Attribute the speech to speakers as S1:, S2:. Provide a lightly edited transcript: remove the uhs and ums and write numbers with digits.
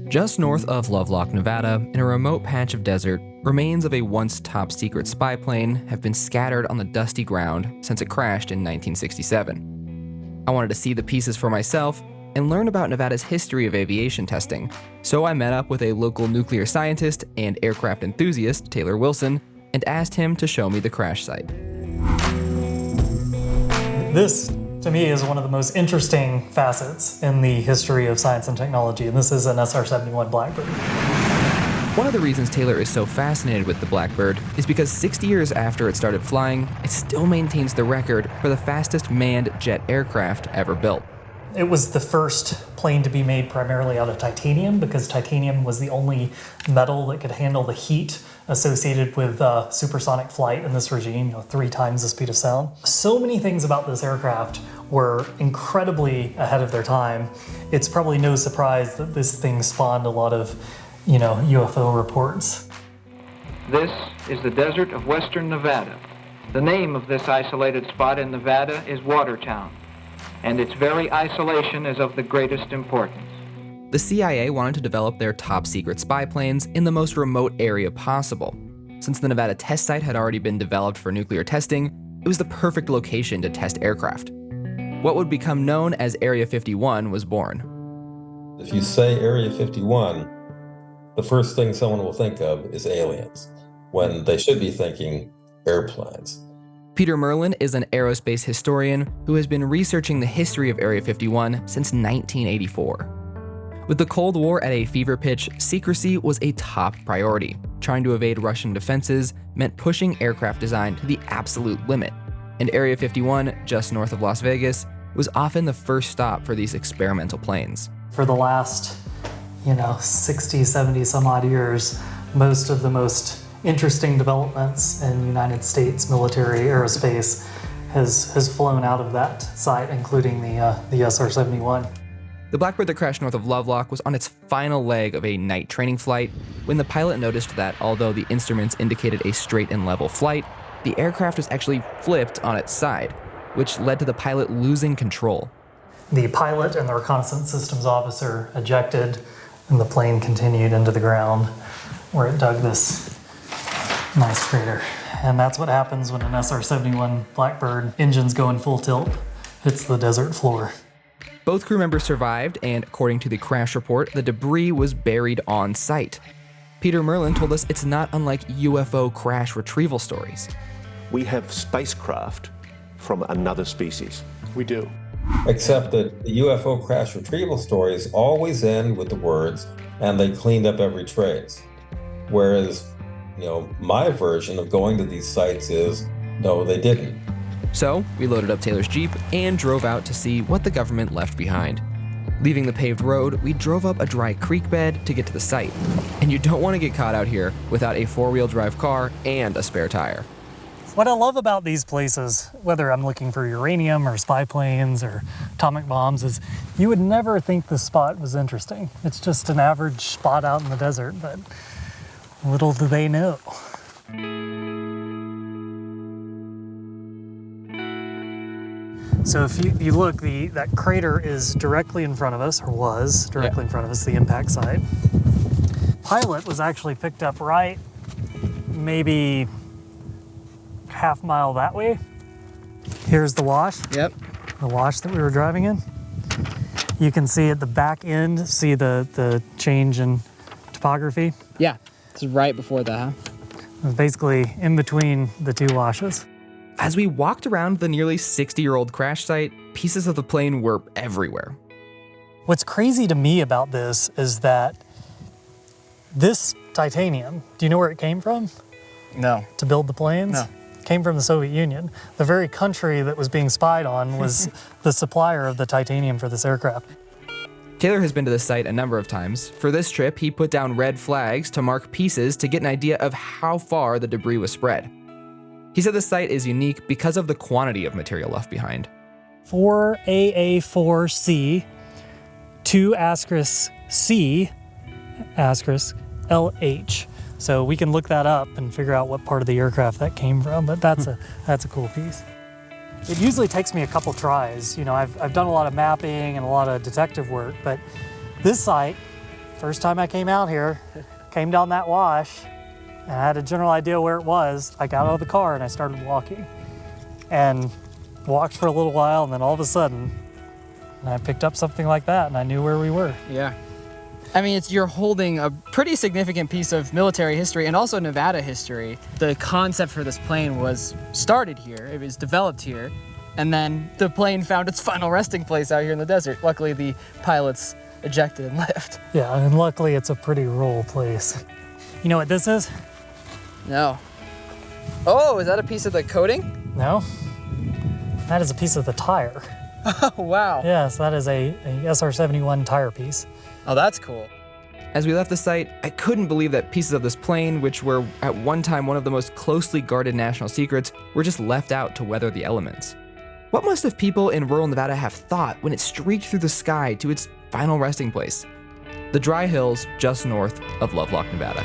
S1: Just north of Lovelock, Nevada, in a remote patch of desert, remains of a once top-secret spy plane have been scattered on the dusty ground since it crashed in 1967. I wanted to see the pieces for myself and learn about Nevada's history of aviation testing, so I met up with a local nuclear scientist and aircraft enthusiast, Taylor Wilson, and asked him to show me the crash site.
S2: This, to me, is one of the most interesting facets in the history of science and technology, and this is an SR-71 Blackbird.
S1: One of the reasons Taylor is so fascinated with the Blackbird is because 60 years after it started flying, it still maintains the record for the fastest manned jet aircraft ever built.
S2: It was the first plane to be made primarily out of titanium because titanium was the only metal that could handle the heat associated with supersonic flight in this regime, 3 times the speed of sound. So many things about this aircraft were incredibly ahead of their time. It's probably no surprise that this thing spawned a lot of, UFO reports.
S3: This is the desert of western Nevada. The name of this isolated spot in Nevada is Watertown, and its very isolation is of the greatest importance.
S1: The CIA wanted to develop their top-secret spy planes in the most remote area possible. Since the Nevada test site had already been developed for nuclear testing, it was the perfect location to test aircraft. What would become known as Area 51 was born.
S4: If you say Area 51, the first thing someone will think of is aliens, when they should be thinking airplanes.
S1: Peter Merlin is an aerospace historian who has been researching the history of Area 51 since 1984. With the Cold War at a fever pitch, secrecy was a top priority. Trying to evade Russian defenses meant pushing aircraft design to the absolute limit, and Area 51, just north of Las Vegas, was often the first stop for these experimental planes.
S2: For the last, 60, 70 some odd years, most of the most interesting developments in United States military aerospace has flown out of that site, including the SR-71.
S1: The Blackbird that crashed north of Lovelock was on its final leg of a night training flight when the pilot noticed that although the instruments indicated a straight and level flight, the aircraft was actually flipped on its side, which led to the pilot losing control.
S2: The pilot and the reconnaissance systems officer ejected, and the plane continued into the ground where it dug this nice crater. And that's what happens when an SR-71 Blackbird engines go in full tilt. Hits the desert floor.
S1: Both crew members survived, and according to the crash report, the debris was buried on site. Peter Merlin told us it's not unlike UFO crash retrieval stories.
S5: We have spacecraft from another species.
S6: We do.
S4: Except that the UFO crash retrieval stories always end with the words, and they cleaned up every trace. Whereas, my version of going to these sites is, no, they didn't.
S1: So we loaded up Taylor's Jeep and drove out to see what the government left behind. Leaving the paved road, we drove up a dry creek bed to get to the site. And you don't want to get caught out here without a 4-wheel drive car and a spare tire.
S2: What I love about these places, whether I'm looking for uranium or spy planes or atomic bombs, is you would never think this spot was interesting. It's just an average spot out in the desert, but little do they know. So if you look, that crater is directly in front of us, or was directly in front of us, the impact site. Pilot was actually picked up right, maybe half mile that way. Here's the wash.
S1: Yep.
S2: The wash that we were driving in. You can see at the back end, see the change in topography.
S7: Yeah, it's right before that, huh?
S2: It's basically in between the two washes.
S1: As we walked around the nearly 60-year-old crash site, pieces of the plane were everywhere.
S2: What's crazy to me about this is that this titanium, do you know where it came from?
S7: No.
S2: To build the planes?
S7: No.
S2: Came from the Soviet Union. The very country that was being spied on was the supplier of the titanium for this aircraft.
S1: Taylor has been to the site a number of times. For this trip, he put down red flags to mark pieces to get an idea of how far the debris was spread. He said the site is unique because of the quantity of material left behind.
S2: 4AA4C, 2*C*, LH. So we can look that up and figure out what part of the aircraft that came from, but that's a cool piece. It usually takes me a couple tries. I've done a lot of mapping and a lot of detective work, but this site, First time I came out here, came down that wash, and I had a general idea where it was. I got out of the car and I started walking. And walked for a little while, and then all of a sudden, I picked up something like that, and I knew where we were.
S7: Yeah. I mean, you're holding a pretty significant piece of military history and also Nevada history. The concept for this plane was started here, it was developed here, and then the plane found its final resting place out here in the desert. Luckily, the pilots ejected and left.
S2: Yeah, and luckily it's a pretty rural place. You know what this is?
S7: No. Oh, is that a piece of the coating?
S2: No. That is a piece of the tire.
S7: Oh, wow.
S2: Yes, that is a SR-71 tire piece.
S7: Oh, that's cool.
S1: As we left the site, I couldn't believe that pieces of this plane, which were at one time one of the most closely guarded national secrets, were just left out to weather the elements. What must have people in rural Nevada have thought when it streaked through the sky to its final resting place? The dry hills just north of Lovelock, Nevada.